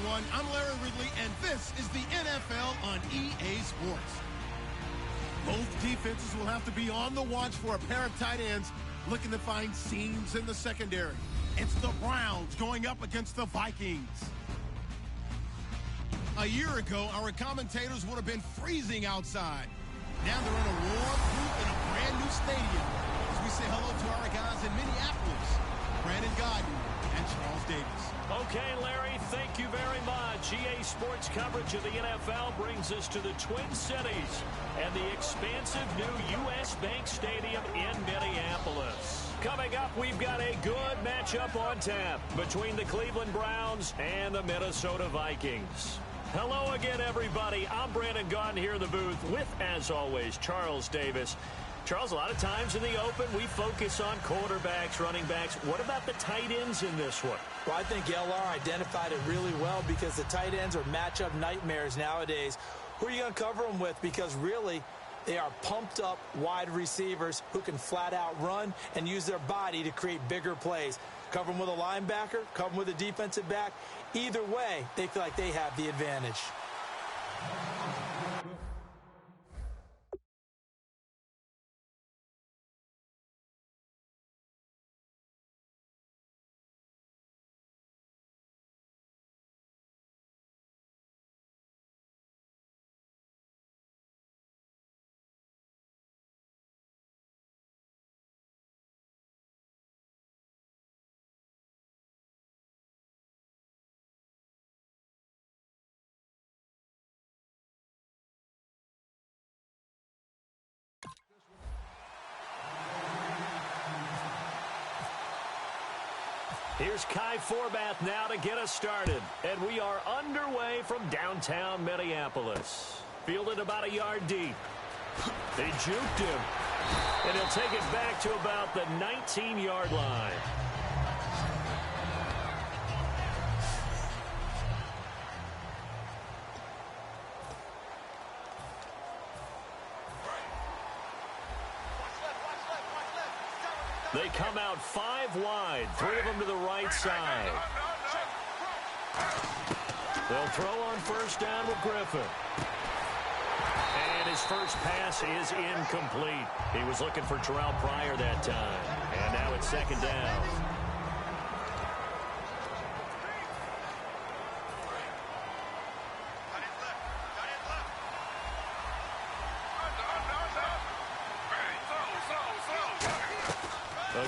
everyone. I'm Larry Ridley, and this is the NFL on EA Sports. Both defenses will have to be on the watch for a pair of tight ends looking to find seams in the secondary. It's the Browns going up against the Vikings. A year ago, our commentators would have been freezing outside. Now they're in a warm booth in a brand new stadium. As we say hello to our guys in Minneapolis, Brandon Godden and Charles Davis. Okay, Larry, thank you very much. EA Sports coverage of the NFL brings us to the Twin Cities and the expansive new U.S. Bank Stadium in Minneapolis. Coming up, we've got a good matchup on tap between the Cleveland Browns and the Minnesota Vikings. Hello again, everybody. I'm Brandon Gaudin here in the booth with, as always, Charles Davis. Charles, a lot of times in the open, we focus on quarterbacks, running backs. What about the tight ends in this one? Well, I think LR identified it really well because the tight ends are matchup nightmares nowadays. Who are you going to cover them with? Because really, they are pumped up wide receivers who can flat out run and use their body to create bigger plays. Cover them with a linebacker, cover them with a defensive back. Either way, they feel like they have the advantage. Here's Kai Forbath now to get us started. And we are underway from downtown Minneapolis. Fielded about a yard deep. They juked him. And he'll take it back to about the 19-yard line. They come out 5 wide, 3 of them to the right side. They'll throw on first down with Griffin. And his first pass is incomplete. He was looking for Terrell Pryor that time. And now it's second down.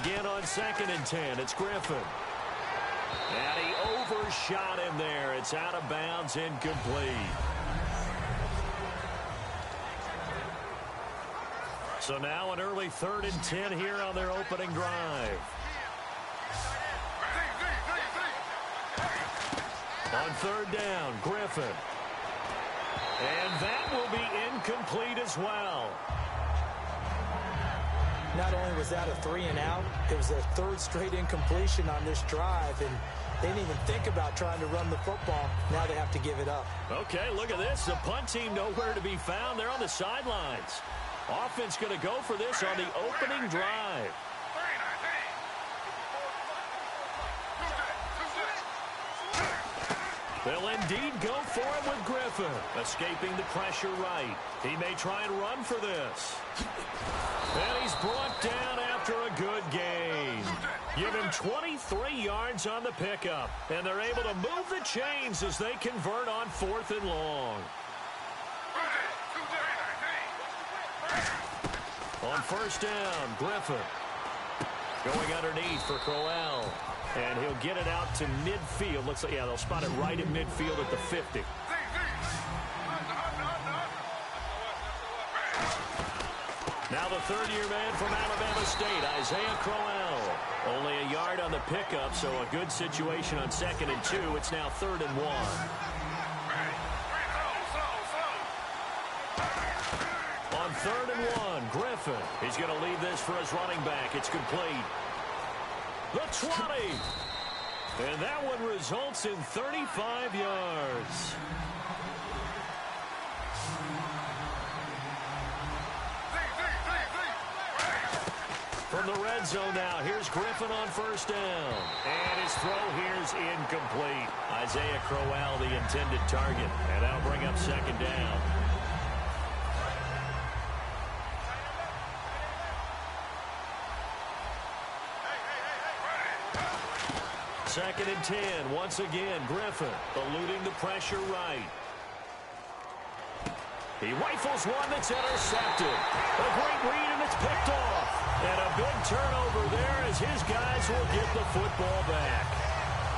Again on 2nd and 10, it's Griffin. And he overshot him there. It's out of bounds, incomplete. So now an early 3rd and 10 here on their opening drive. On 3rd down, Griffin. And that will be incomplete as well. Not only was that a 3 and out, it was their 3rd straight incompletion on this drive, and they didn't even think about trying to run the football. Now they have to give it up. Okay, look at this. The punt team nowhere to be found. They're on the sidelines. Offense going to go for this on the opening drive. They'll indeed go for it with Griffin. Escaping the pressure right. He may try and run for this. And he's brought down after a good gain. Give him 23 yards on the pickup. And they're able to move the chains as they convert on 4th and long. On first down, Griffin. Going underneath for Crowell. And he'll get it out to midfield. Looks like, yeah, they'll spot it right at midfield at the 50. Now the 3rd-year man from Alabama State, Isaiah Crowell. Only a yard on the pickup, so a good situation on 2nd and 2. It's now 3rd and 1. On 3rd and 1, Griffin. He's going to leave this for his running back. It's complete. The 20. And that one results in 35 yards. From the red zone now, here's Griffin on first down. And his throw here's incomplete. Isaiah Crowell, the intended target. And that'll bring up second down. Second and 10. Once again, Griffin eluding the pressure right. He rifles one that's intercepted. A great read, and it's picked off. And a big turnover there as his guys will get the football back.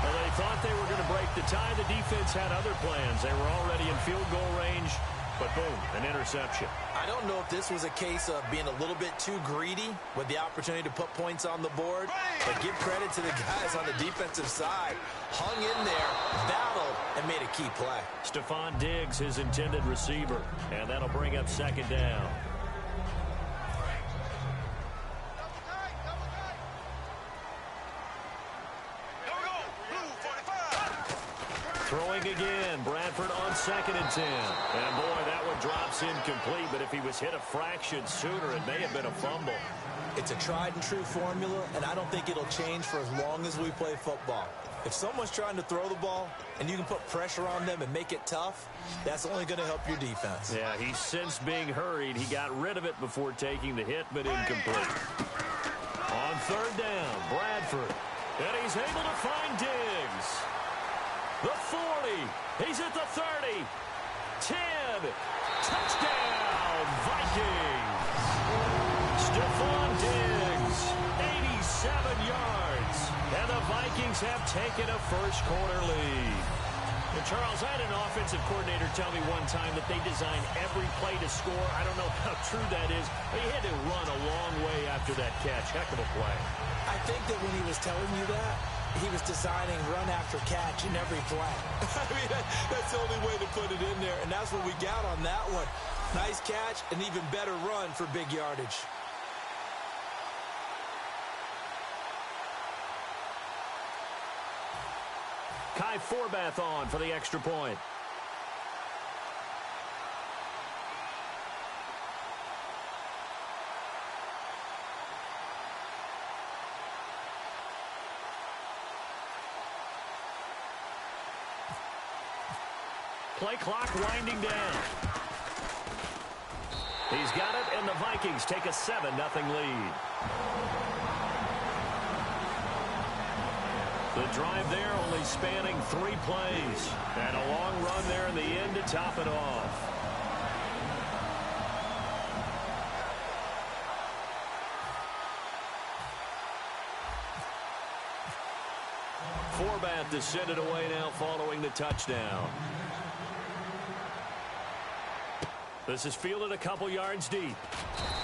Well, they thought they were going to break the tie. The defense had other plans. They were already in field goal range, but boom, an interception. I don't know if this was a case of being a little bit too greedy with the opportunity to put points on the board, but give credit to the guys on the defensive side. Hung in there, battled, and made a key play. Stephon Diggs, his intended receiver, and that'll bring up second down. Throwing again, Bradford on second and 10. And boy, that one drops incomplete, but if he was hit a fraction sooner, it may have been a fumble. It's a tried and true formula, and I don't think it'll change for as long as we play football. If someone's trying to throw the ball and you can put pressure on them and make it tough, that's only going to help your defense. Yeah, he sensed being hurried. He got rid of it before taking the hit, but incomplete. On third down, Bradford. And he's able to find Diggs. The 40. He's at the 30. 10. Touchdown, Vikings. Stephon Diggs, 87 yards. And the Vikings have taken a first-quarter lead. And Charles, I had an offensive coordinator tell me one time that they design every play to score. I don't know how true that is, but he had to run a long way after that catch. Heck of a play. I think that when he was telling you that, he was designing run after catch in every play. I mean, that's the only way to put it in there, and that's what we got on that one. Nice catch, an even better run for big yardage. Kai Forbath on for the extra point. Play clock winding down. He's got it, and the Vikings take a 7-0 lead. The drive there only spanning 3 plays. And a long run there in the end to top it off. Forbath is sent it away now following the touchdown. This is fielded a couple yards deep.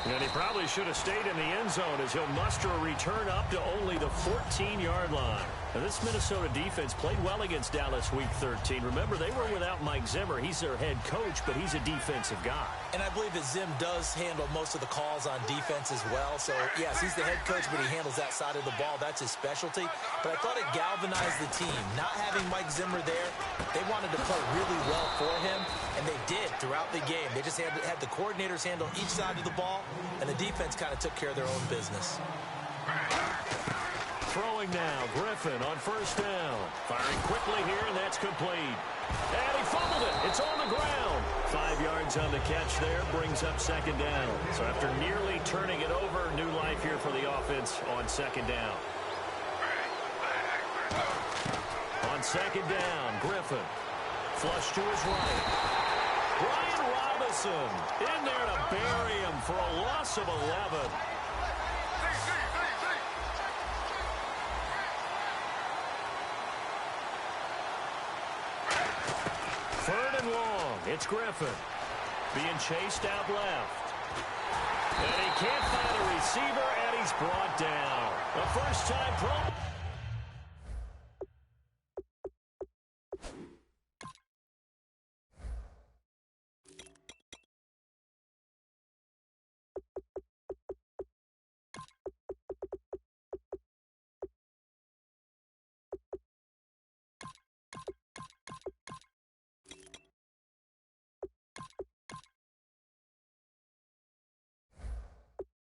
And he probably should have stayed in the end zone as he'll muster a return up to only the 14-yard line. Now, this Minnesota defense played well against Dallas Week 13. Remember, they were without Mike Zimmer. He's their head coach, but he's a defensive guy. And I believe that Zim does handle most of the calls on defense as well. So, yes, he's the head coach, but he handles that side of the ball. That's his specialty. But I thought it galvanized the team. Not having Mike Zimmer there, they wanted to play really well for him, and they did throughout the game. They just had the coordinators handle each side of the ball, and the defense kind of took care of their own business. Throwing now, Griffin on first down. Firing quickly here, and that's complete. And he fumbled it. It's on the ground. 5 yards on the catch there, brings up second down. So after nearly turning it over, new life here for the offense on second down. On second down, Griffin. Flush to his right. Brian Robinson in there to bury him for a loss of 11. Third and long. It's Griffin being chased out left. And he can't find a receiver, and he's brought down. A first-time pro.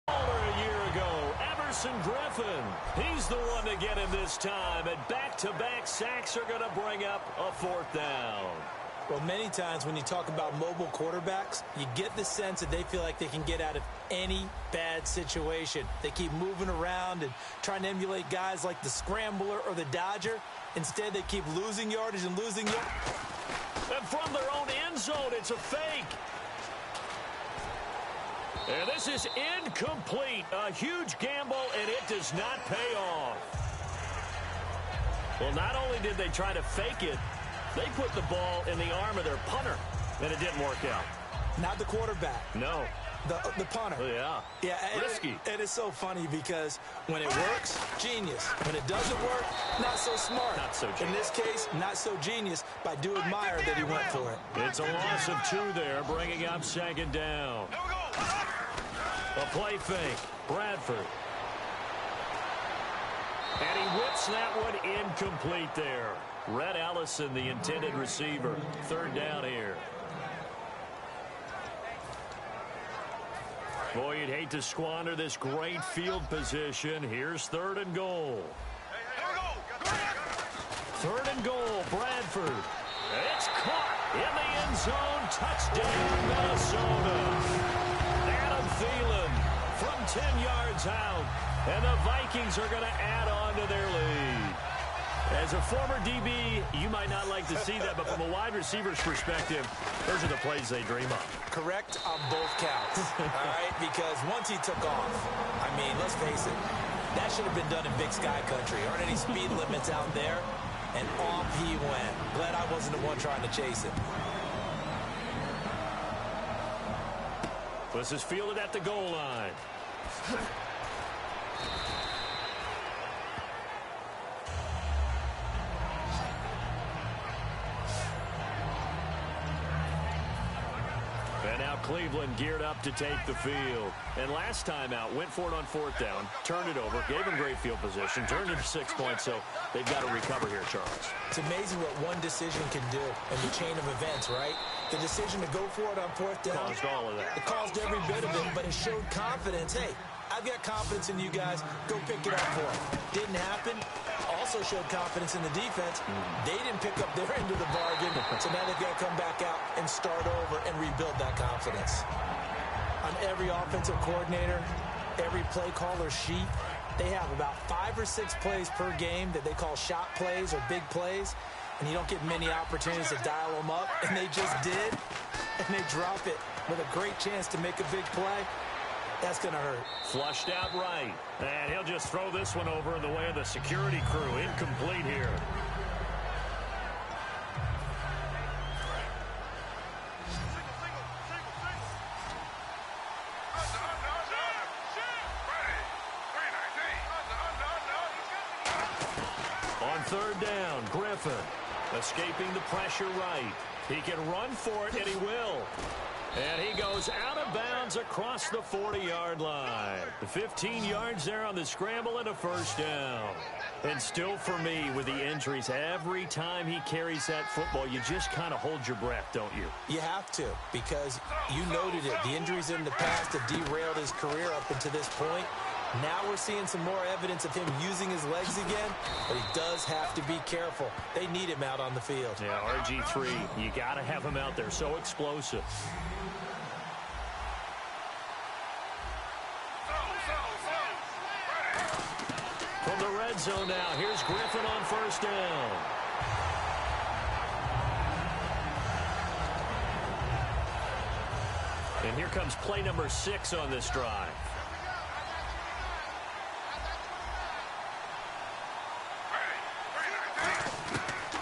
A year ago, ever Allison Griffin. He's the one to get him this time, and back-to-back sacks are going to bring up a 4th down. Well, many times when you talk about mobile quarterbacks, you get the sense that they feel like they can get out of any bad situation. They keep moving around and trying to emulate guys like the Scrambler or the Dodger. Instead, they keep losing yardage and losing yardage. And from their own end zone, it's a fake. And this is incomplete. A huge gamble, and it does not pay off. Well, not only did they try to fake it, they put the ball in the arm of their punter, and it didn't work out. Not the quarterback. No. The punter. Yeah. Yeah. Risky. It is so funny because when it works, genius. When it doesn't work, not so smart. Not so genius. In this case, not so genius, but I do admire that he went for it. It's a loss of 2 there, bringing up 2nd down. A play fake. Bradford. And he whips that one incomplete there. Red Allison, the intended receiver. 3rd down here. Boy, you'd hate to squander this great field position. Here's 3rd and goal. 3rd and goal, Bradford. It's caught in the end zone. Touchdown, Minnesota. Adam Thielen from 10 yards out. And the Vikings are going to add on to their lead. As a former DB, you might not like to see that, but from a wide receiver's perspective, those are the plays they dream of. Correct on both counts, all right? Because once he took off, I mean, let's face it, that should have been done in Big Sky Country. Aren't any speed limits out there? And off he went. Glad I wasn't the one trying to chase it. This is fielded at the goal line. And now Cleveland geared up to take the field. And last time out, went for it on 4th down, turned it over, gave him great field position, turned it to 6 points, so they've got to recover here, Charles. It's amazing what one decision can do in the chain of events, right? The decision to go for it on 4th down. Caused all of that. It caused every bit of it, but it showed confidence. Hey, I've got confidence in you guys. Go pick it up for them. Didn't happen. Also showed confidence in the defense. They didn't pick up their end of the bargain, so now they've got to come back out and start over and rebuild that confidence. On every offensive coordinator, every play caller sheet, they have about 5 or 6 plays per game that they call shot plays or big plays, and you don't get many opportunities to dial them up, and they just did, and they drop it with a great chance to make a big play. That's going to hurt. Flushed out right. And he'll just throw this one over in the way of the security crew. Incomplete here. On 3rd down, Griffin escaping the pressure right. He can run for it, and he will. And he goes out of bounds across the 40-yard line. The 15 yards there on the scramble and a 1st down. And still for me, with the injuries, every time he carries that football, you just kind of hold your breath, don't you? You have to, because you noted it. The injuries in the past have derailed his career up until this point. Now we're seeing some more evidence of him using his legs again, but he does have to be careful. They need him out on the field. Yeah, RG3, you got to have him out there. So explosive. From the red zone now, here's Griffin on 1st down. And here comes play number 6 on this drive.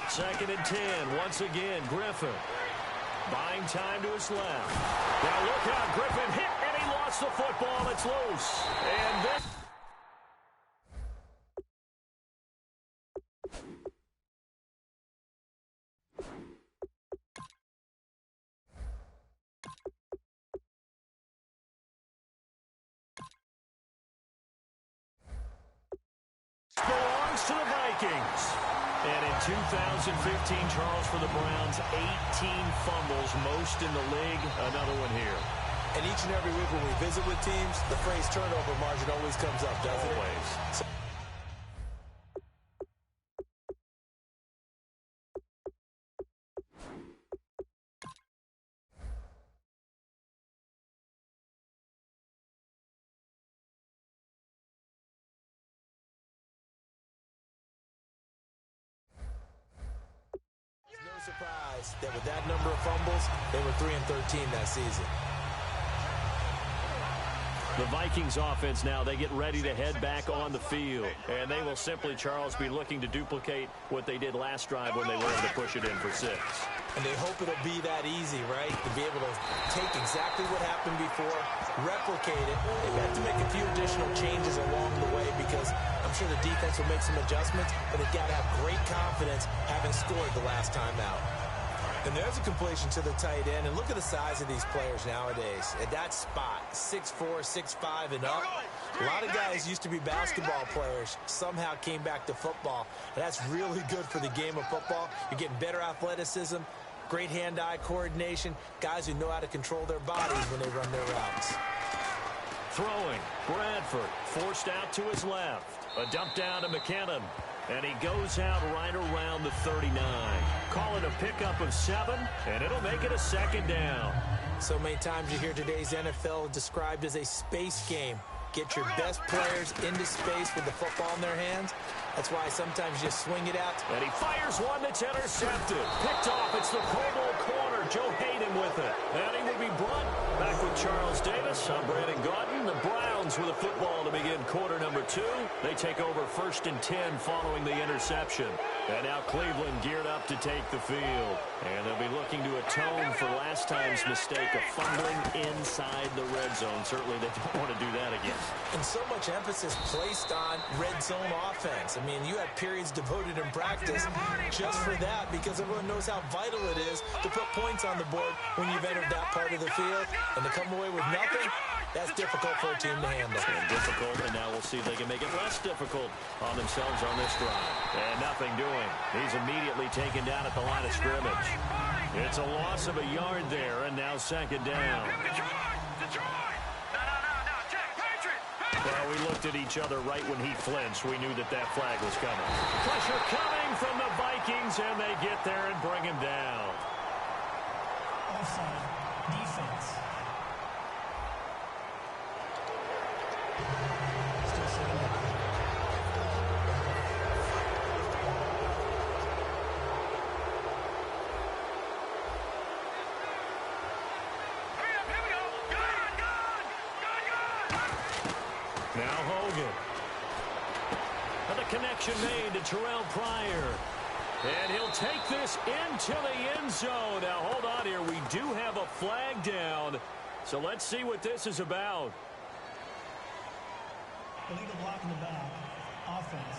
Second and 10. Once again, Griffin buying time to his left. Now look out. Griffin hit, and he lost the football. It's loose. And this... belongs to the Vikings. And in 2015, Charles, for the Browns, 18 fumbles, most in the league. Another one here. And each and every week when we visit with teams, the phrase turnover margin always comes up, doesn't it? Always. No surprise that with that number of fumbles, they were 3-13 that season. The Vikings offense now, they get ready to head back on the field. And they will simply, Charles, be looking to duplicate what they did last drive when they were able to push it in for 6. And they hope it'll be that easy, right? To be able to take exactly what happened before, replicate it. They've got to make a few additional changes along the way because I'm sure the defense will make some adjustments, but they've got to have great confidence having scored the last time out. And there's a completion to the tight end. And look at the size of these players nowadays. At that spot, 6'4", 6'5", and up. A lot of guys used to be basketball players, somehow came back to football. And that's really good for the game of football. You're getting better athleticism, great hand-eye coordination, guys who know how to control their bodies when they run their routes. Throwing, Bradford forced out to his left. A dump down to McKinnon. And he goes out right around the 39. Call it a pickup of 7, and it'll make it a 2nd down. So many times you hear today's NFL described as a space game. Get your best players into space with the football in their hands. That's why sometimes you just swing it out. And he fires one that's intercepted. Picked off. It's the Pro Bowl corner. Joe Hayden with it. And he will be brought back with Charles Davis. I'm Brandon Gaudin. The Browns with a football to begin quarter number 2. They take over 1st and 10 following the interception. And now Cleveland geared up to take the field. And they'll be looking to atone for last time's mistake of fumbling inside the red zone. Certainly they don't want to do that again. And so much emphasis placed on red zone offense. I mean, you have periods devoted in practice just for that because everyone knows how vital it is to put points on the board when you've entered that part of the field. And to come away with nothing, that's difficult for a team to handle. And difficult, and now we'll see if they can make it less difficult on themselves on this drive. And nothing doing. He's immediately taken down at the line of scrimmage. It's a loss of a yard there, and now 2nd down. Well, we looked at each other right when he flinched. We knew that that flag was coming. Pressure coming from the Vikings, and they get there and bring him down. Offside, defense. Still 2nd down. Now Hogan. And the connection made to Terrell Pryor. And he'll take this into the end zone. Now, hold on here. We do have a flag down. So let's see what this is about. Illegal block in the back. Offense.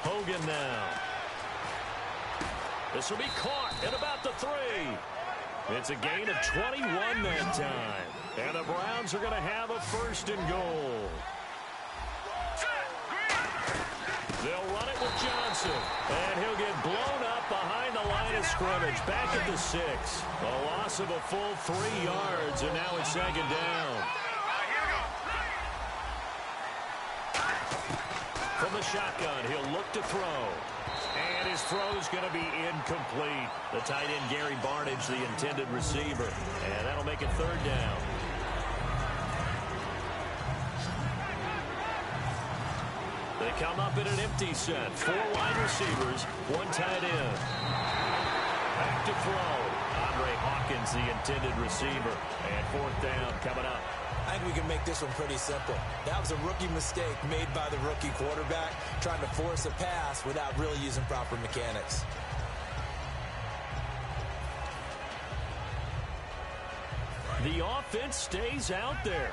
Hogan now. This will be caught at about the 3. It's a gain of 21 that time. And the Browns are going to have a 1st and goal. They'll run it with Johnson. And he'll get blown up behind the line of scrimmage. Back at the 6. A loss of a full 3 yards. And now it's 2nd down. From the shotgun, he'll look to throw. And his throw's going to be incomplete. The tight end, Gary Barnidge, the intended receiver. And that'll make it 3rd down. They come up in an empty set. 4 wide receivers, 1 tight end. Back to throw. Andre Hawkins, the intended receiver. And 4th down coming up. I think we can make this one pretty simple. That was a rookie mistake made by the rookie quarterback, trying to force a pass without really using proper mechanics. The offense stays out there.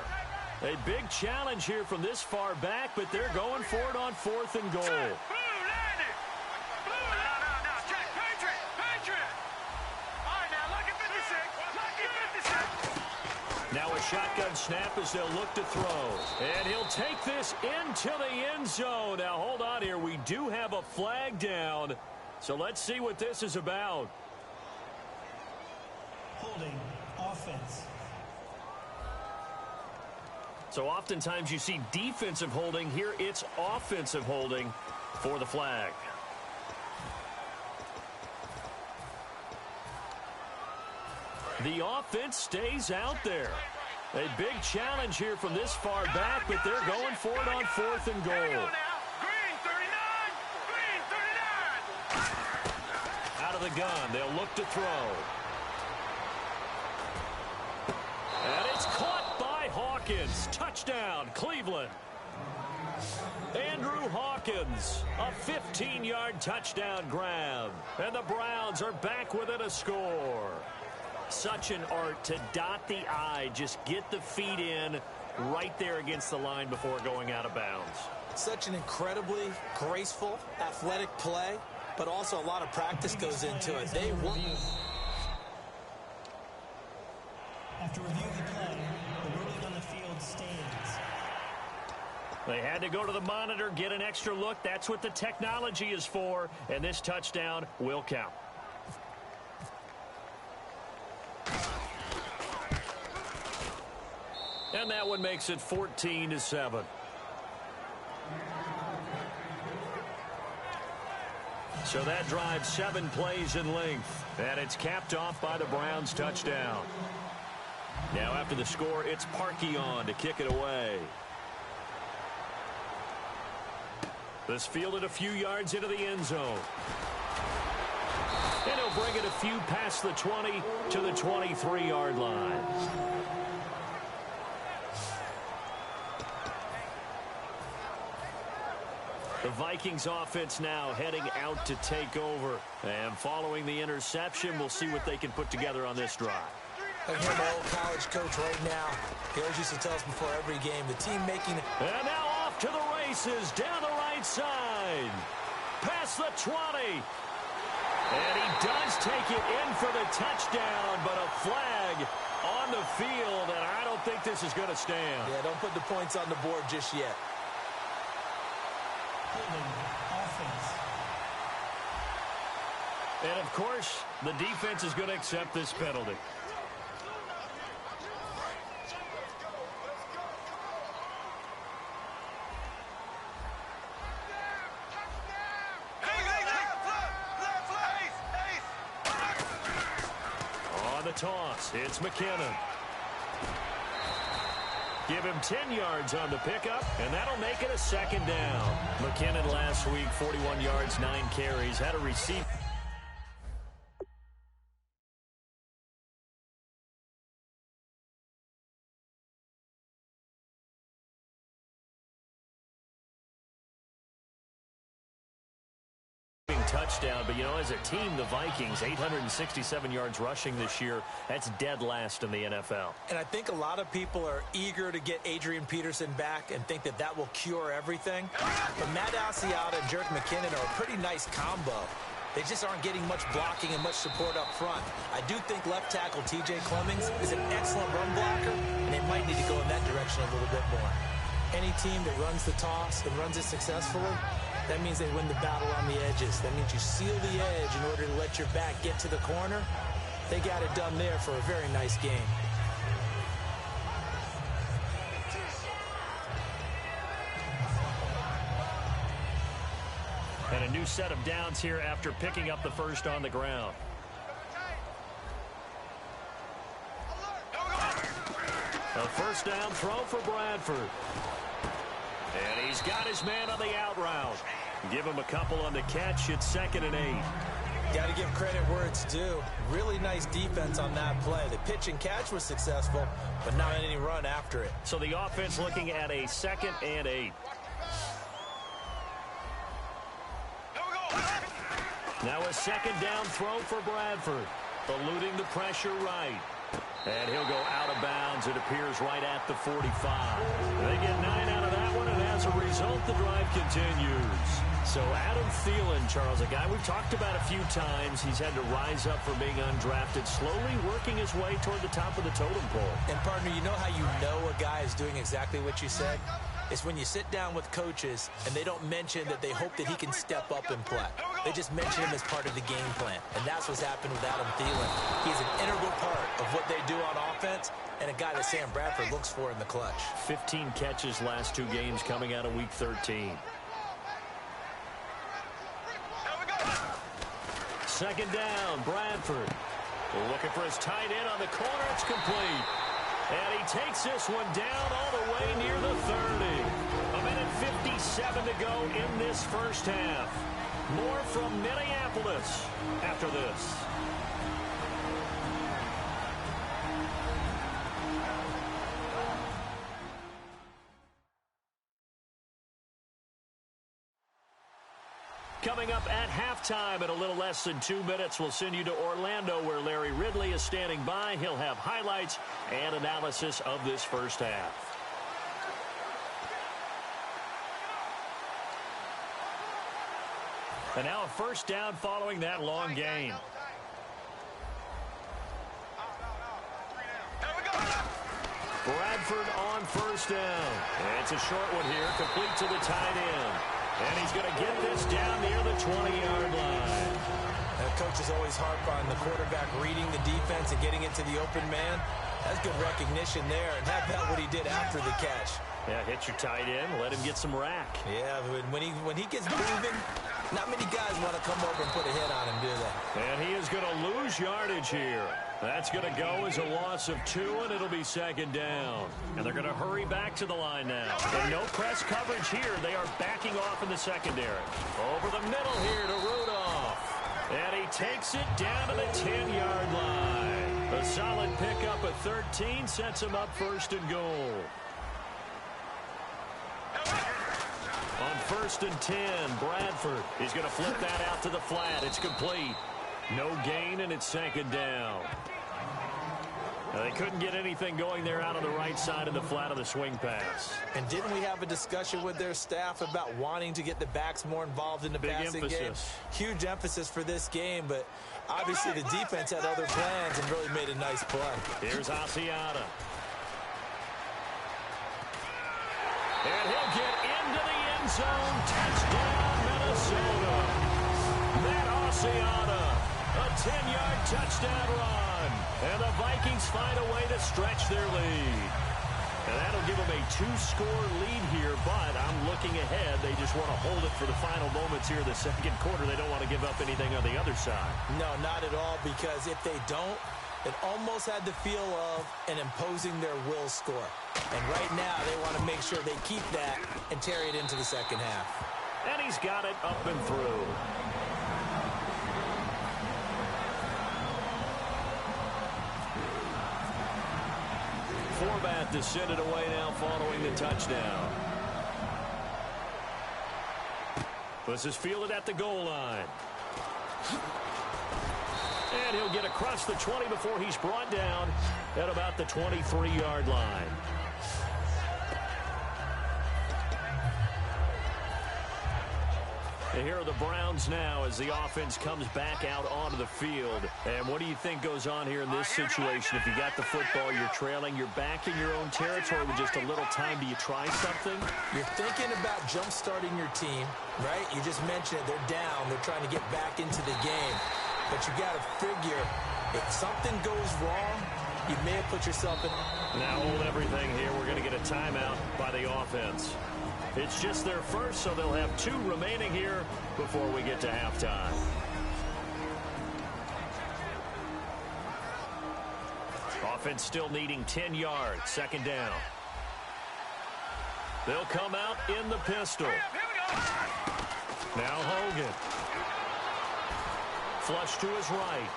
A big challenge here from this far back, but they're going for it on 4th and goal. Now a shotgun snap as they'll look to throw. And he'll take this into the end zone. Now, hold on here. We do have a flag down. So let's see what this is about. Holding offense. So oftentimes you see defensive holding. Here it's offensive holding for the flag. The offense stays out there. A big challenge here from this far back, but they're going for it on 4th and goal. Green 39! Green 39! Out of the gun, they'll look to throw. And it's caught by Hawkins. Touchdown, Cleveland. Andrew Hawkins, a 15-yard touchdown grab. And the Browns are back within a score. Such an art to dot the I, just get the feet in right there against the line before going out of bounds. Such an incredibly graceful, athletic play, but also a lot of practice goes into it. They won. After reviewing the play, the ruling on the field stands. They had to go to the monitor, get an extra look. That's what the technology is for, and this touchdown will count. And that one makes it 14-7. So that drives 7 plays in length. And it's capped off by the Browns touchdown. Now after the score, it's Parkey on to kick it away. This fielded a few yards into the end zone. And he'll bring it a few past the 20 to the 23-yard line. The Vikings offense now heading out to take over. And following the interception, we'll see what they can put together on this drive. I hear my old college coach right now. He always used to tell us before every game, the team making it. And now off to the races, down the right side. Past the 20. And he does take it in for the touchdown, but a flag on the field, and I don't think this is going to stand. Yeah, don't put the points on the board just yet. Holding offense. And, of course, the defense is going to accept this penalty. On the toss, it's McKinnon. Give him 10 yards on the pickup, and that'll make it a 2nd down. McKinnon last week, 41 yards, 9 carries, had a receive. Touchdown, but you know, as a team, the Vikings, 867 yards rushing this year. That's dead last in the NFL. And I think a lot of people are eager to get Adrian Peterson back and think that that will cure everything. But Matt Asiata and Jerick McKinnon are a pretty nice combo. They just aren't getting much blocking and much support up front. I do think left tackle T.J. Clemmings is an excellent run blocker, and they might need to go in that direction a little bit more. Any team that runs the toss and runs it successfully, that means they win the battle on the edges. That means you seal the edge in order to let your back get to the corner. They got it done there for a very nice game. And a new set of downs here after picking up the first on the ground. A first down throw for Bradford. And he's got his man on the out route. Give him a couple on the catch. It's 2nd and 8. Got to give credit where it's due. Really nice defense on that play. The pitch and catch was successful, but not any run after it. So the offense looking at a 2nd and 8. Now a 2nd down throw for Bradford. Eluding the pressure right. And he'll go out of bounds. It appears right at the 45. They get 9 out of that one, and as a result, the drive continues. So Adam Thielen, Charles, a guy we've talked about a few times. He's had to rise up from being undrafted, slowly working his way toward the top of the totem pole. And, partner, you know how you know a guy is doing exactly what you said? It's when you sit down with coaches and they don't mention that they hope that he can step up and play. They just mention him as part of the game plan. And that's what's happened with Adam Thielen. He's an integral part of what they do on offense and a guy that Sam Bradford looks for in the clutch. 15 catches last 2 games coming out of Week 13. Second down, Bradford. Looking for his tight end on the corner. It's complete. And he takes this one down all the way near the 30. A minute 57 to go in this first half. More from Minneapolis after this. Coming up at halftime in a little less than 2 minutes, we'll send you to Orlando where Larry Ridley is standing by. He'll have highlights and analysis of this first half. And now a first down following that long gain. Bradford on first down. And it's a short one here, complete to the tight end. And he's going to get this down near the 20-yard line. Coaches always harp on the quarterback reading the defense and getting into the open man. That's good recognition there. And how about what he did after the catch? Yeah, hit your tight end, let him get some rack. Yeah, when he gets moving, not many guys want to come over and put a hit on him, do they? And he is going to lose yardage here. That's going to go as a loss of 2, and it'll be second down. And they're going to hurry back to the line now. And no press coverage here. They are backing off in the secondary. Over the middle here to Rudolph. And he takes it down to the 10-yard line. A solid pickup of 13 sets him up first and goal. On first and 10, Bradford. He's going to flip that out to the flat. It's complete. No gain, and it's second down. They couldn't get anything going there out on the right side of the flat of the swing pass. And didn't we have a discussion with their staff about wanting to get the backs more involved in the passing game? Huge emphasis for this game, but obviously the defense had other plans and really made a nice play. Here's Asiata. And he'll get into the end zone. Touchdown, Minnesota. Matt Asiata, a 10-yard touchdown run. And the Vikings find a way to stretch their lead. And that'll give them a 2-score lead here, but I'm looking ahead. They just want to hold it for the final moments here in the second quarter. They don't want to give up anything on the other side. No, not at all, because if they don't, it almost had the feel of an imposing their will score. And right now, they want to make sure they keep that and carry it into the second half. And he's got it up and through. Forbat to send it away now following the touchdown. This is fielded at the goal line. And he'll get across the 20 before he's brought down at about the 23-yard line. And here are the Browns now as the offense comes back out onto the field. And what do you think goes on here in this situation? If you got the football, you're trailing, you're back in your own territory with just a little time. Do you try something? You're thinking about jump-starting your team, right? You just mentioned it. They're down. They're trying to get back into the game. But you got to figure, if something goes wrong, you may have put yourself in. Now hold everything here. We're going to get a timeout by the offense. It's just their first, so they'll have 2 remaining here before we get to halftime. Offense still needing 10 yards. Second down. They'll come out in the pistol. Now Hogan. Flush to his right.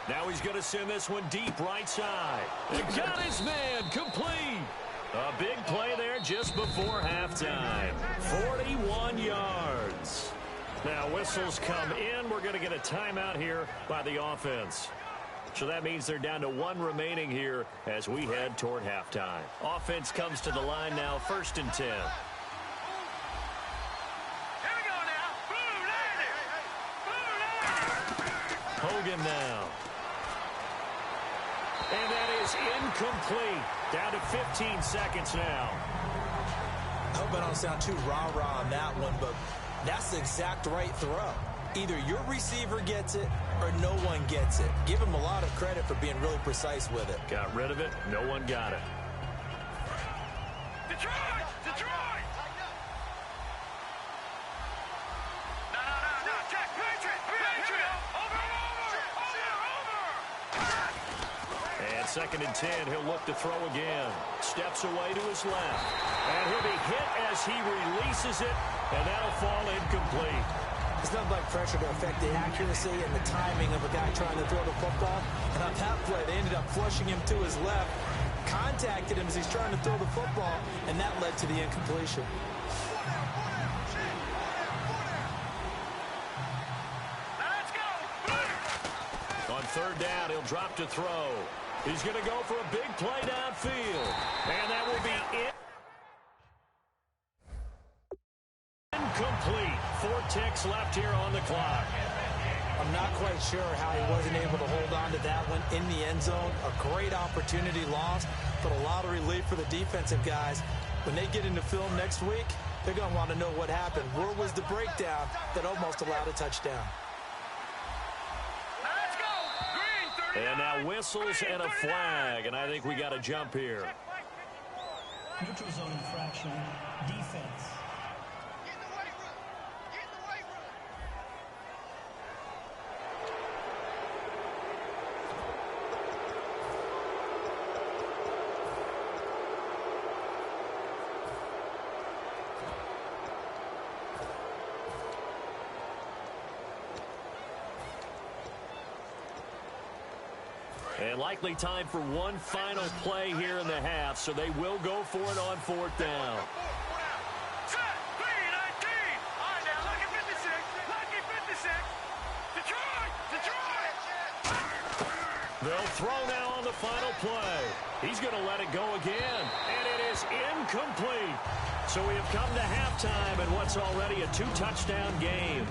Now he's going to send this one deep right side. He got his man complete. A big play there just before halftime. 41 yards. Now whistles come in. We're going to get a timeout here by the offense. So that means they're down to 1 remaining here as we head toward halftime. Offense comes to the line now, 1st and 10. Here we go now. Boom, Hogan now. And that is incomplete. Down to 15 seconds now. I hope I don't sound too rah-rah on that one, but that's the exact right throw. Either your receiver gets it or no one gets it. Give him a lot of credit for being really precise with it. Got rid of it. No one got it. Detroit! Detroit! No. Check. Patriot! Over! And 2nd and 10. He'll look to throw again. Steps away to his left. And he'll be hit as he releases it. And that'll fall incomplete. It's not like pressure to affect the accuracy and the timing of a guy trying to throw the football. And on that play, they ended up flushing him to his left, contacted him as he's trying to throw the football, and that led to the incompletion. Let's go! On 3rd down, he'll drop to throw. He's going to go for a big play downfield. And that will be incomplete. 4 ticks left here on the clock. I'm not quite sure how he wasn't able to hold on to that one in the end zone. A great opportunity lost, but a lot of relief for the defensive guys. When they get into film next week, they're going to want to know what happened. Where was the breakdown that almost allowed a touchdown? Let's go! Green 39! And now whistles and a flag, and I think we got a jump here. Neutral zone infraction. Defense. And likely time for one final play here in the half, so they will go for it on 4th down. Set! Green 19! All right, now, lucky 56! Lucky 56! Detroit! They'll throw now on the final play. He's going to let it go again, and it is incomplete. So we have come to halftime in what's already a 2-touchdown game.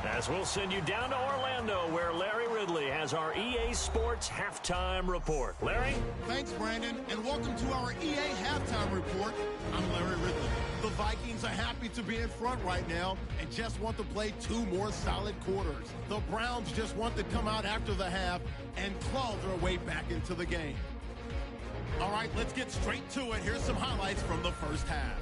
As we'll send you down to Orlando, where Larry Ridley has our EA Sports Halftime Report. Larry? Thanks, Brandon, and welcome to our EA Halftime Report. I'm Larry Ridley. The Vikings are happy to be in front right now and just want to play 2 more solid quarters. The Browns just want to come out after the half and claw their way back into the game. All right, let's get straight to it. Here's some highlights from the first half.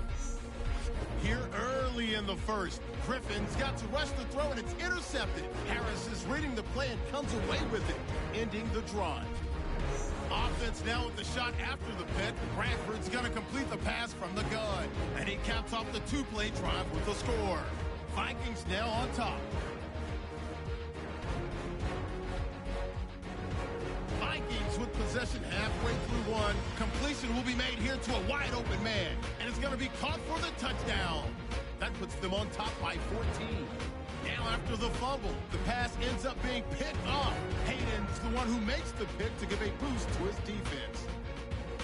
Here early in the first, Griffin's got to rush the throw, and it's intercepted. Harris is reading the play and comes away with it, ending the drive. Offense now with the shot after the pit. Bradford's going to complete the pass from the gun, and he caps off the 2-play drive with a score. Vikings now on top. Vikings with possession halfway through one. Completion will be made here to a wide-open man, and it's going to be caught for the touchdown. That puts them on top by 14. Now after the fumble, the pass ends up being picked off. Hayden's the one who makes the pick to give a boost to his defense.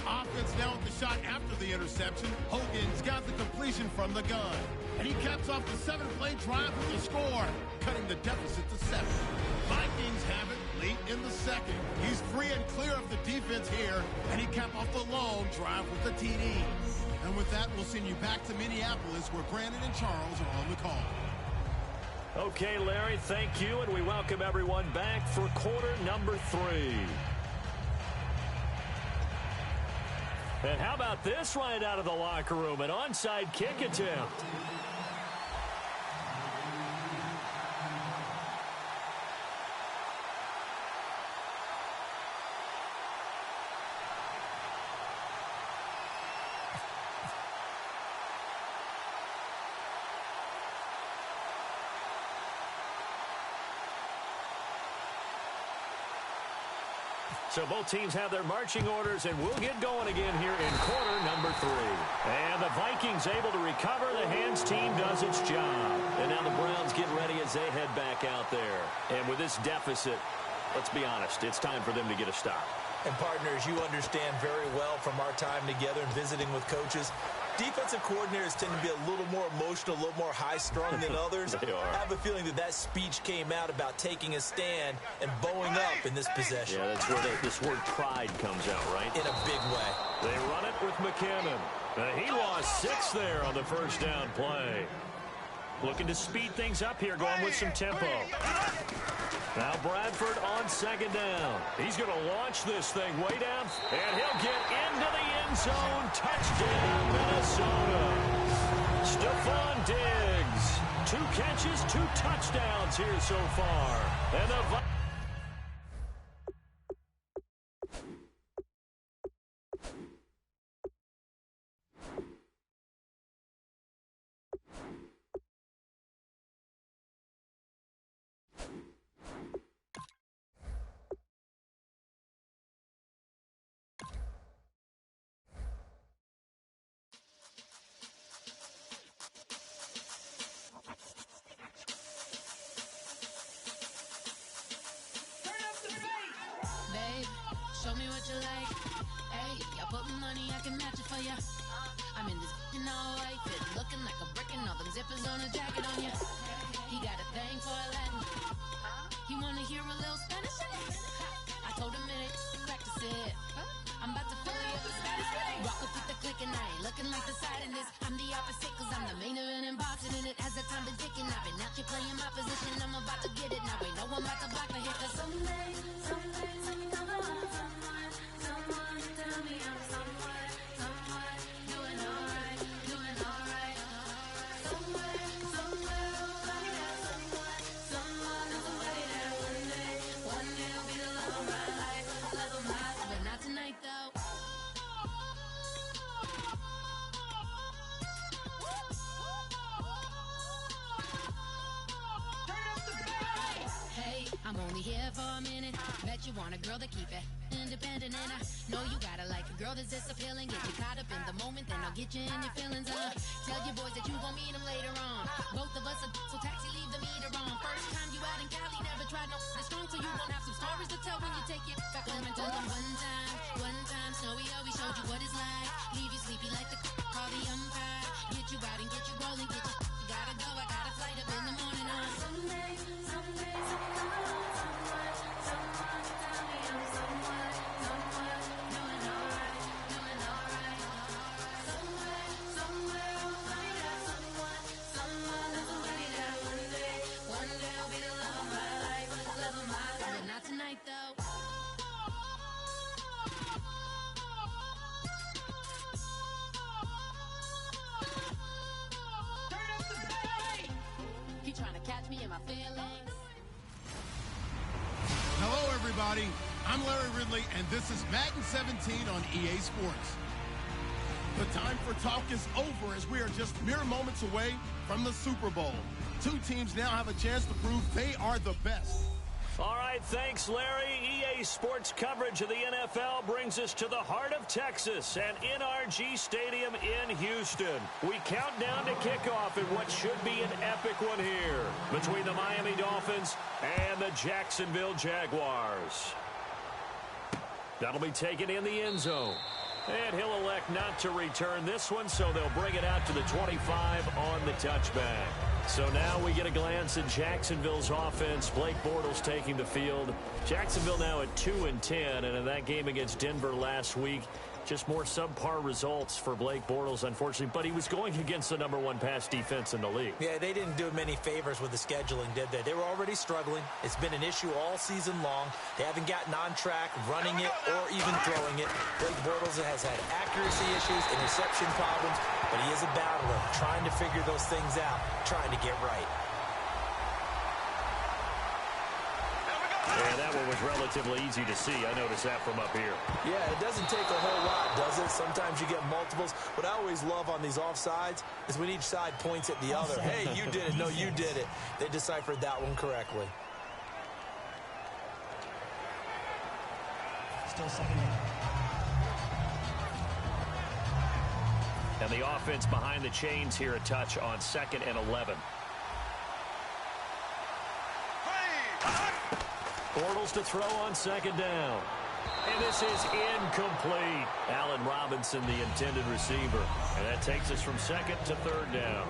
Offense now with the shot after the interception. Hogan's got the completion from the gun, and he caps off the 7-play drive with a score, cutting the deficit to 7. Vikings have it late in the second. He's free and clear of the defense here, and he capped off the long drive with the TD. And with that, we'll send you back to Minneapolis, where Brandon and Charles are on the call. Okay, Larry, thank you, and we welcome everyone back for quarter number 3. And how about this right out of the locker room, an onside kick attempt. So both teams have their marching orders, and we'll get going again here in quarter number 3. And the Vikings able to recover. The hands team does its job. And now the Browns get ready as they head back out there. And with this deficit, let's be honest, it's time for them to get a stop. And partners, you understand very well from our time together and visiting with coaches, defensive coordinators tend to be a little more emotional, a little more high-strung than others. They are. I have a feeling that speech came out about taking a stand and bowing up in this possession. Yeah, that's where this word pride comes out, right? In a big way. They run it with McKinnon. He lost 6 there on the first down play. Looking to speed things up here, going with some tempo. Now Bradford on second down. He's going to launch this thing way down, and he'll get into the end zone. Touchdown, Minnesota. Stephon Diggs. 2 catches, 2 touchdowns here so far. And the Show me what you like. Hey, I put money, I can match it for ya. I'm in this all white fit, looking like a brick and all them zippers on a jacket on ya. He got a thing for a Latin. He wanna hear a little Spanish? I told him it, practice it. I'm about to fill you up with status. Walk up with the click and I ain't looking like the side in this. I'm the opposite cause I'm the main event and boxing in it. As the time been ticking, I've been out here playing my position. I'm about to get it now. Ain't no one about to block the hit cause someday I'm gonna want someone to tell me I'm someone doing alright. Somewhere, somebody got someone knows somebody that one day will be the love of my life, but not tonight though. Hey, I'm only here for a minute. Bet you want a girl to keep it independent, and I know you gotta like a girl that's disappealing. Get you caught up in the moment, then I'll get you in your feelings. Tell your boys that you gon' meet them later on. Both of us are so taxi, leave the meter on. First time you out in Cali, never tried no strong, so you gon' have some stories to tell when you take it back home and tell them one time, Snowy always showed you what it's like. Leave you sleepy like the call the umpire. Get you out and get you rolling, get you gotta go. I got a flight up in the morning on someday, someone tell me I'm someone doing alright. Somewhere, somebody got someone knows somebody that one day will be the love of my life, but not tonight though. He trying to catch me in my feelings. Hello, everybody. I'm Larry Ridley, and this is Madden 17 on EA Sports. The time for talk is over as we are just mere moments away from the Super Bowl. 2 teams now have a chance to prove they are the best. All right, thanks, Larry. EA Sports coverage of the NFL brings us to the heart of Texas and NRG Stadium in Houston. We count down to kickoff in what should be an epic one here between the Miami Dolphins and the Jacksonville Jaguars. That'll be taken in the end zone. And he'll elect not to return this one, so they'll bring it out to the 25 on the touchback. So now we get a glance at Jacksonville's offense. Blake Bortles taking the field. Jacksonville now at 2-10, and in that game against Denver last week, just more subpar results for Blake Bortles, unfortunately. But he was going against the #1 pass defense in the league. Yeah, they didn't do many favors with the scheduling, did they? They were already struggling. It's been an issue all season long. They haven't gotten on track running it or even throwing it. Blake Bortles has had accuracy issues, interception problems, but he is a battler, trying to figure those things out, trying to get right. Yeah, that one was relatively easy to see. I noticed that from up here. Yeah, it doesn't take a whole lot, does it? Sometimes you get multiples. What I always love on these offsides is when each side points at the other. Hey, you did it. No, you did it. They deciphered that one correctly. Still second down. And the offense behind the chains here a touch on 2nd and 11. Bortles to throw on second down. And this is incomplete. Allen Robinson, the intended receiver. And that takes us from second to third down.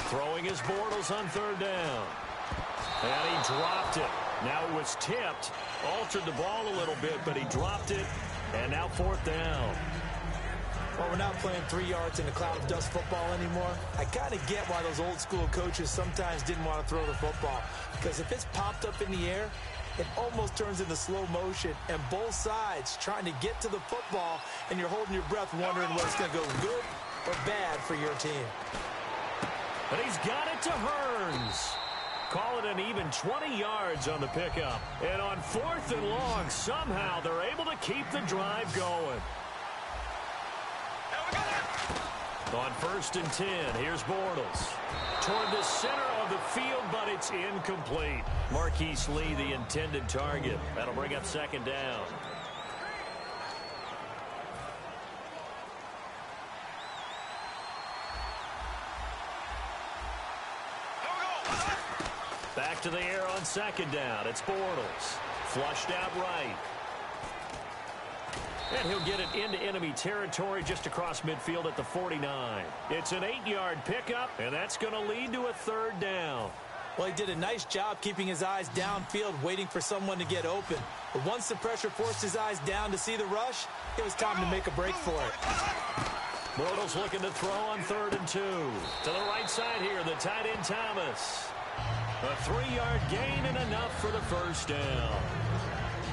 Throwing his Bortles on third down. And he dropped it. Now it was tipped. Altered the ball a little bit, but he dropped it. And now fourth down. Well, we're not playing 3 yards in a cloud of dust football anymore. I kind of get why those old school coaches sometimes didn't want to throw the football. Because if it's popped up in the air, it almost turns into slow motion. And both sides trying to get to the football, and you're holding your breath wondering whether it's going to go good or bad for your team. But he's got it to Hearns. Call it an even 20 yards on the pickup. And on fourth and long, somehow they're able to keep the drive going. On first and 10, here's Bortles. Toward the center of the field, but it's incomplete. Marquise Lee, the intended target. That'll bring up second down. Back to the air on second down. It's Bortles. Flushed out right. And he'll get it into enemy territory just across midfield at the 49. It's an 8-yard pickup, and that's going to lead to a third down. Well, he did a nice job keeping his eyes downfield, waiting for someone to get open. But once the pressure forced his eyes down to see the rush, it was time to make a break for it. Bortles looking to throw on third and 2. To the right side here, the tight end Thomas. A 3-yard gain and enough for the first down.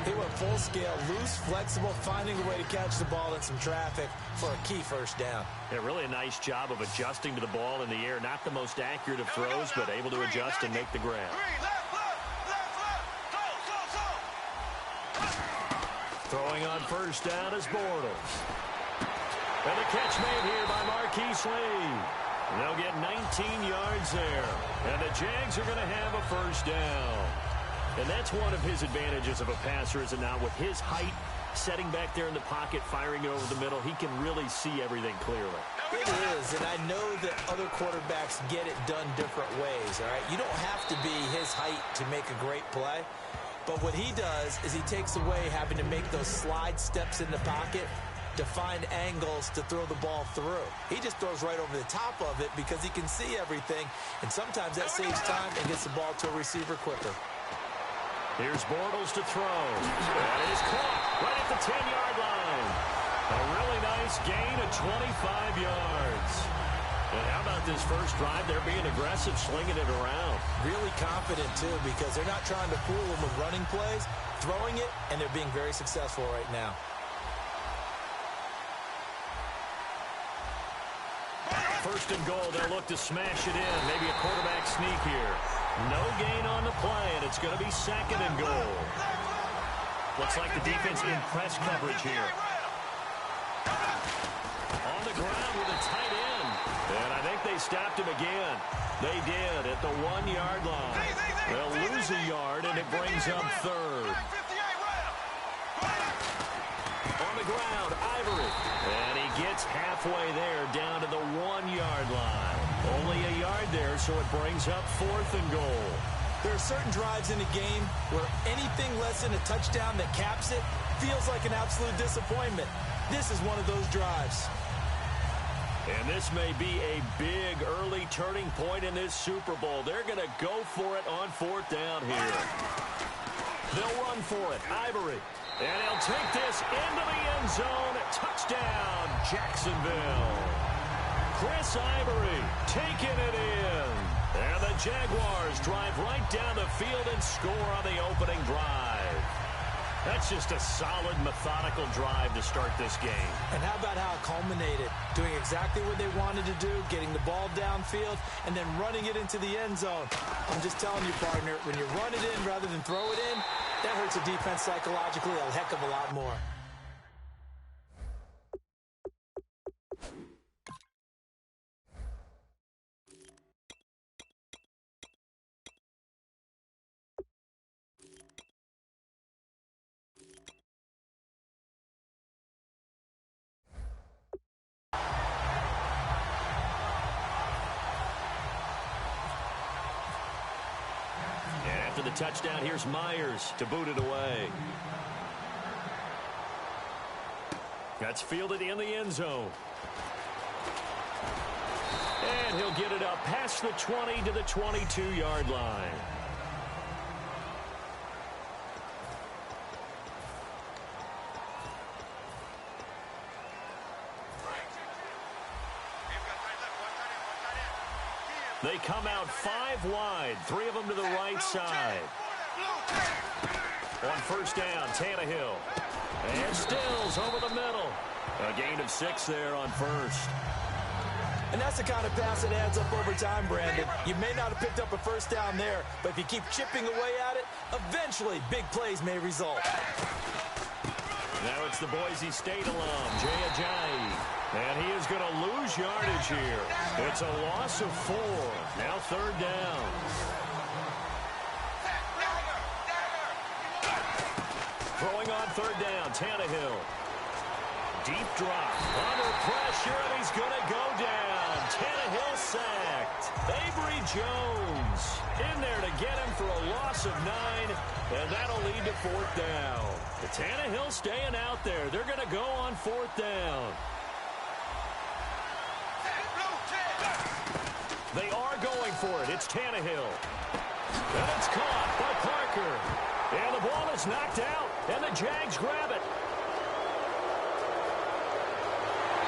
He went full scale, loose, flexible, finding a way to catch the ball in some traffic for a key first down. Yeah, really a nice job of adjusting to the ball in the air. Not the most accurate of throws, but able to adjust and make the grab. Throwing on first down is Bortles. And the catch made here by Marquise Lee. They'll get 19 yards there. And the Jags are going to have a first down. And that's one of his advantages of a passer, is it not? With his height, setting back there in the pocket, firing it over the middle, he can really see everything clearly. It is, and I know that other quarterbacks get it done different ways, all right? You don't have to be his height to make a great play. But what he does is he takes away having to make those slide steps in the pocket to find angles to throw the ball through. He just throws right over the top of it because he can see everything, and sometimes that saves time and gets the ball to a receiver quicker. Here's Bortles to throw. That is caught right at the 10-yard line. A really nice gain of 25 yards. And how about this first drive? They're being aggressive, slinging it around. Really confident, too, because they're not trying to fool them with running plays, throwing it, and they're being very successful right now. First and goal, they'll look to smash it in. Maybe a quarterback sneak here. No gain on the play, and it's going to be second and goal. Looks like the defense in press coverage here. On the ground with a tight end. And I think they stopped him again. They did at the 1-yard line. They'll lose a yard, and it brings up third. On the ground, Ivory. And he gets halfway there, down to the 1-yard line. Only a yard there, so it brings up fourth and goal. There are certain drives in a game where anything less than a touchdown that caps it feels like an absolute disappointment. This is one of those drives. And this may be a big early turning point in this Super Bowl. They're going to go for it on fourth down here. They'll run for it. Ivory. And he'll take this into the end zone. Touchdown, Jacksonville. Chris Ivory taking it in. And the Jaguars drive right down the field and score on the opening drive. That's just a solid, methodical drive to start this game. And how about how it culminated? Doing exactly what they wanted to do, getting the ball downfield, and then running it into the end zone. I'm just telling you, partner, when you run it in rather than throw it in, that hurts a defense psychologically a heck of a lot more. after the touchdown. Here's Myers to boot it away. That's fielded in the end zone. And he'll get it up past the 20 to the 22-yard line. They come out 5 wide, 3 of them to the right side. On first down, Tannehill. And Stills over the middle. A gain of 6 there on first. And that's the kind of pass that adds up over time, Brandon. You may not have picked up a first down there, but if you keep chipping away at it, eventually big plays may result. Now it's the Boise State alum, Jay Ajayi. And he is going to lose yardage here. It's a loss of 4. Now third down. Throwing on third down, Tannehill. Deep drop. Under pressure, and he's going to go down. Tannehill sacked. Avery Jones in there to get him for a loss of 9, and that'll lead to fourth down. The Tannehill staying out there. They're going to go on fourth down. They are going for it. It's Tannehill. And it's caught by Parker. And the ball is knocked out, and the Jags grab it.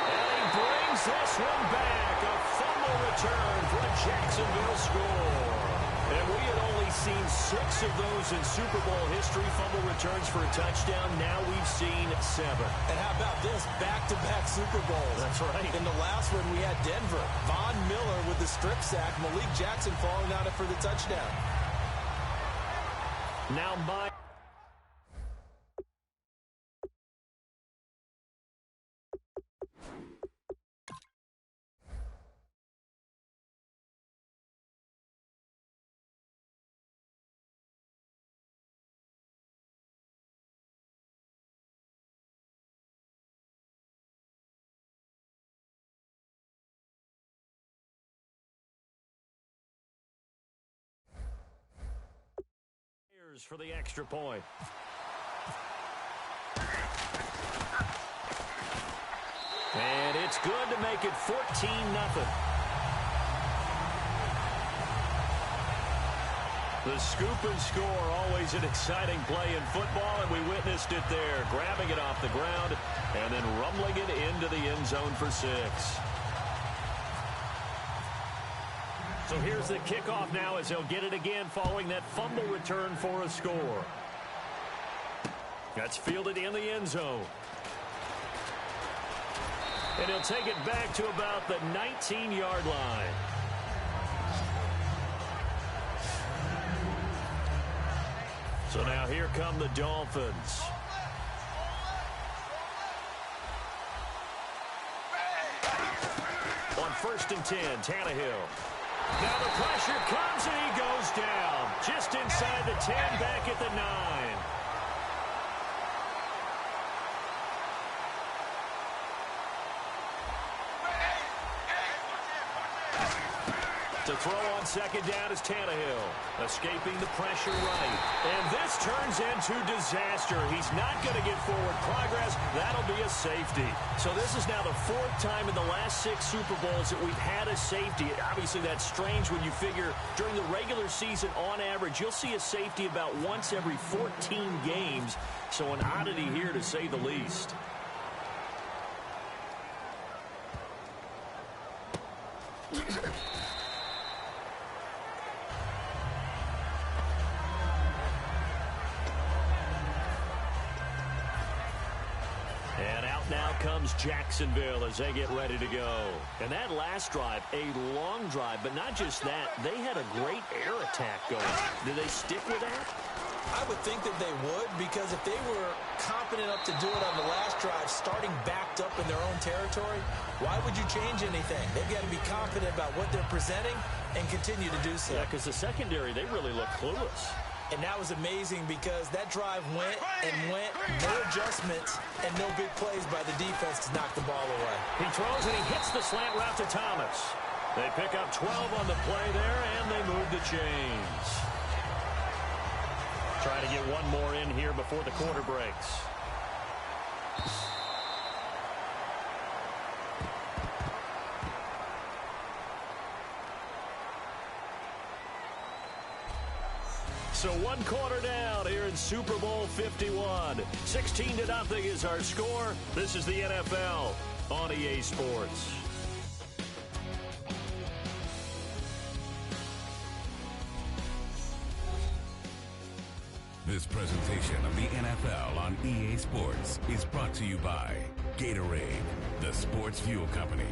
And he brings this one back. A fumble return for a Jacksonville score. And we had only seen 6 of those in Super Bowl history, fumble returns for a touchdown. Now we've seen 7. And how about this? Back-to-back Super Bowls. That's right. In the last one, we had Denver. Von Miller with the strip sack. Malik Jackson falling on it for the touchdown. Now my... for the extra point. And it's good to make it 14-0. The scoop and score, always an exciting play in football, and we witnessed it there, grabbing it off the ground and then rumbling it into the end zone for 6. So here's the kickoff now as they'll get it again following that fumble return for a score. That's fielded in the end zone. And he'll take it back to about the 19-yard line. So now here come the Dolphins. On first and 10, Tannehill. Now the pressure comes and he goes down. Just inside the 10, back at the 9. To throw on second down is Tannehill, escaping the pressure right. And this turns into disaster. He's not going to get forward progress. That'll be a safety. So this is now the 4th time in the last 6 Super Bowls that we've had a safety. Obviously, that's strange when you figure during the regular season, on average, you'll see a safety about once every 14 games. So an oddity here, to say the least. And out now comes Jacksonville as they get ready to go. And that last drive, a long drive, but not just that, they had a great air attack going. Do they stick with that? I would think that they would, because if they were confident enough to do it on the last drive, starting backed up in their own territory, why would you change anything? They've got to be confident about what they're presenting and continue to do so. Yeah, because the secondary, they really look clueless. And that was amazing because that drive went and went, no adjustments, and no big plays by the defense to knock the ball away. He throws and he hits the slant route to Thomas. They pick up 12 on the play there, and they move the chains. Trying to get one more in here before the quarter breaks. So 1 quarter down here in Super Bowl 51. 16-0 is our score. This is the NFL on EA Sports. This presentation of the NFL on EA Sports is brought to you by Gatorade, the sports fuel company.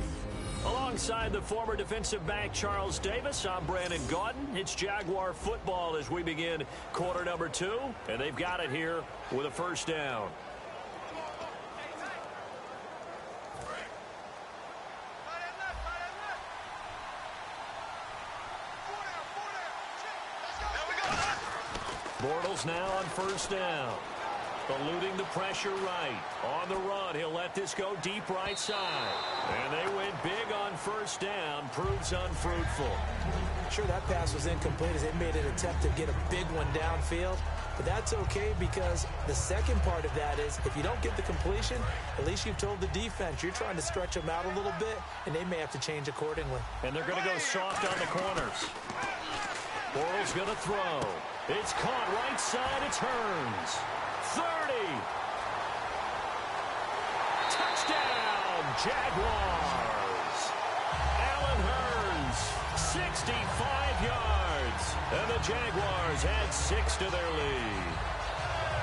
Alongside the former defensive back Charles Davis, I'm Brandon Gaudin. It's Jaguar football as we begin quarter number 2, and they've got it here with a first down. Bortles now on first down. Eluding the pressure right. On the run, he'll let this go deep right side. And they went big on first down. Proves unfruitful. Sure, that pass was incomplete as they made an attempt to get a big one downfield. But that's okay because the second part of that is if you don't get the completion, at least you've told the defense you're trying to stretch them out a little bit, and they may have to change accordingly. And they're going to go soft on the corners. Bortles going to throw. It's caught right side. It's Hearns. 30. Touchdown, Jaguars. Allen Hearns, 65 yards. And the Jaguars add 6 to their lead.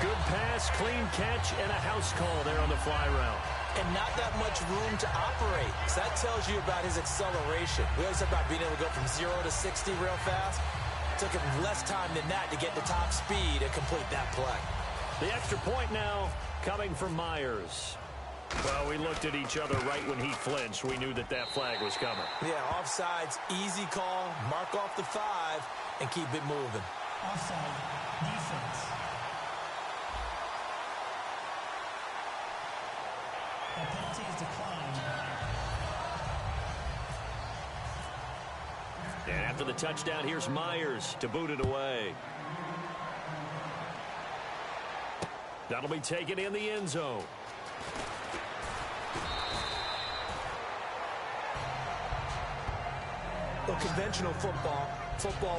Good pass, clean catch, and a house call there on the fly route. And not that much room to operate. So that tells you about his acceleration. We always talk about being able to go from 0 to 60 real fast. It took him less time than that to get to top speed and complete that play. The extra point now coming from Myers. Well, we looked at each other right when he flinched. We knew that that flag was coming. Yeah, offsides, easy call, mark off the 5, and keep it moving. Offside, defense. The penalty is declined. And after the touchdown, here's Myers to boot it away. That'll be taken in the end zone. Well, conventional football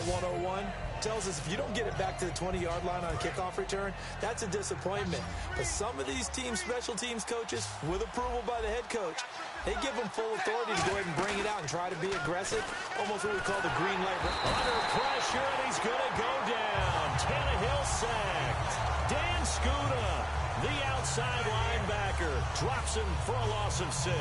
101, tells us if you don't get it back to the 20-yard line on a kickoff return, that's a disappointment. But some of these special teams coaches, with approval by the head coach, they give them full authority to go ahead and bring it out and try to be aggressive, almost what we call the green light. Under pressure, and he's going to go down. Tannehill sacked. Dan Skuda, the outside linebacker, drops him for a loss of 6.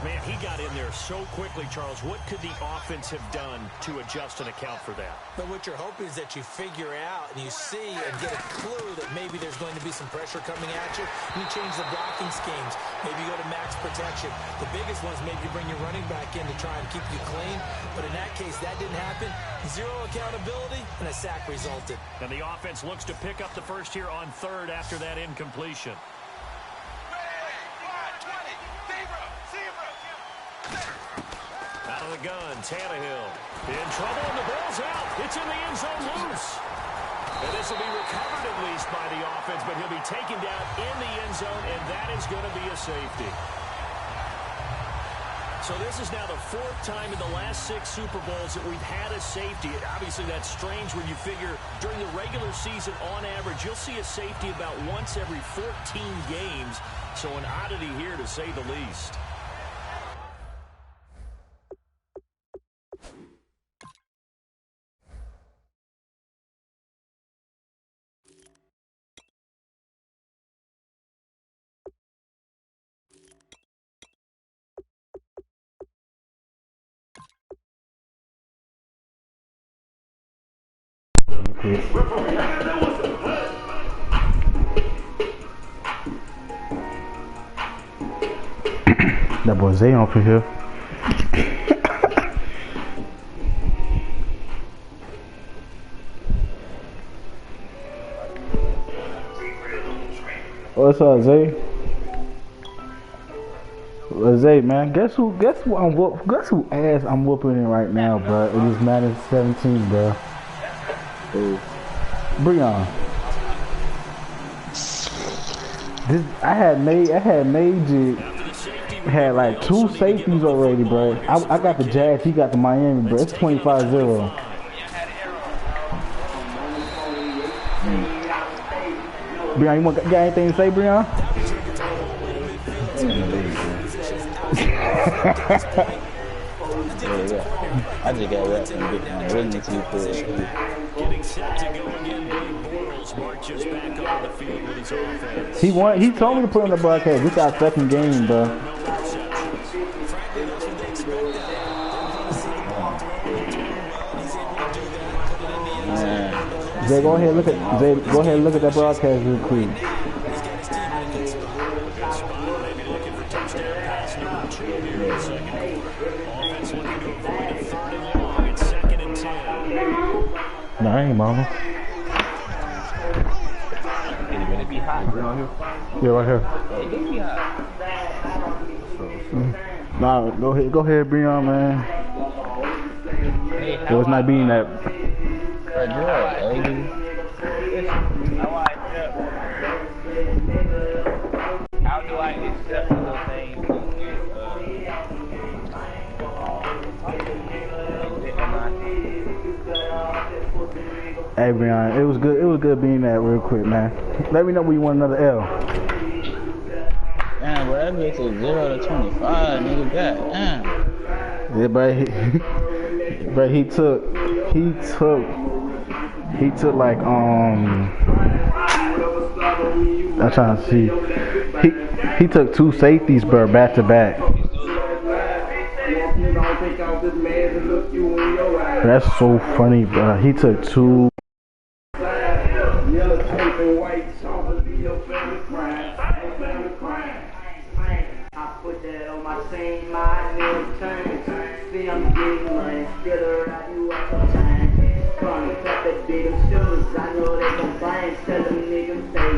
Man, he got in there so quickly, Charles. What could the offense have done to adjust and account for that? But what you're hoping is that you figure out and you see and get a clue that maybe there's going to be some pressure coming at you. And you change the blocking schemes. Maybe you go to max protection. The biggest one is maybe you bring your running back in to try and keep you clean. But in that case, that didn't happen. 0 accountability, and a sack resulted. And the offense looks to pick up the first here on 3rd after that incompletion. Out of the gun, Tannehill. In trouble, and the ball's out. It's in the end zone loose. And this will be recovered at least by the offense, but he'll be taken down in the end zone, and that is going to be a safety. So this is now the 4th time in the last 6 Super Bowls that we've had a safety. Obviously, that's strange when you figure during the regular season, on average, you'll see a safety about once every 14 games. So an oddity here, to say the least. That boy Zay off of here. What's up, Zay? Zay, man, guess who ass I'm whooping in right now, bro? It is Madden 17, bro. Breon. I had made it. Had like 2 safeties already, bro. I got the Jags, he got the Miami, bro. It's 25-0. Breon, you got anything to say, Breon? I just got wrapped in a bit on really too Getting set to go again, Blake Bortles marches back onto the field with his offense. He told me to put on the broadcast. This is our second game, bro. Zay, go ahead and look at that broadcast real quick. No, I ain't mama. It really be hot. Yeah, right here. It do be hot. Nah, go ahead, Breon, man. Hey, It was not being that. How do I accept those things? Hey, Breon, it was good. It was good being that real quick, man. Let me know when you want another L. Damn, bro, that makes it 0 to 25, nigga. God damn. Yeah, but he took like I'm trying to see. He took 2 safeties, bro, back to back. That's so funny, bro. He took 2. I put that on my same mind, turn. See, I'm getting money, still around you all the time. Come and cut that big shoes, I know they gon' buy and tell them niggas say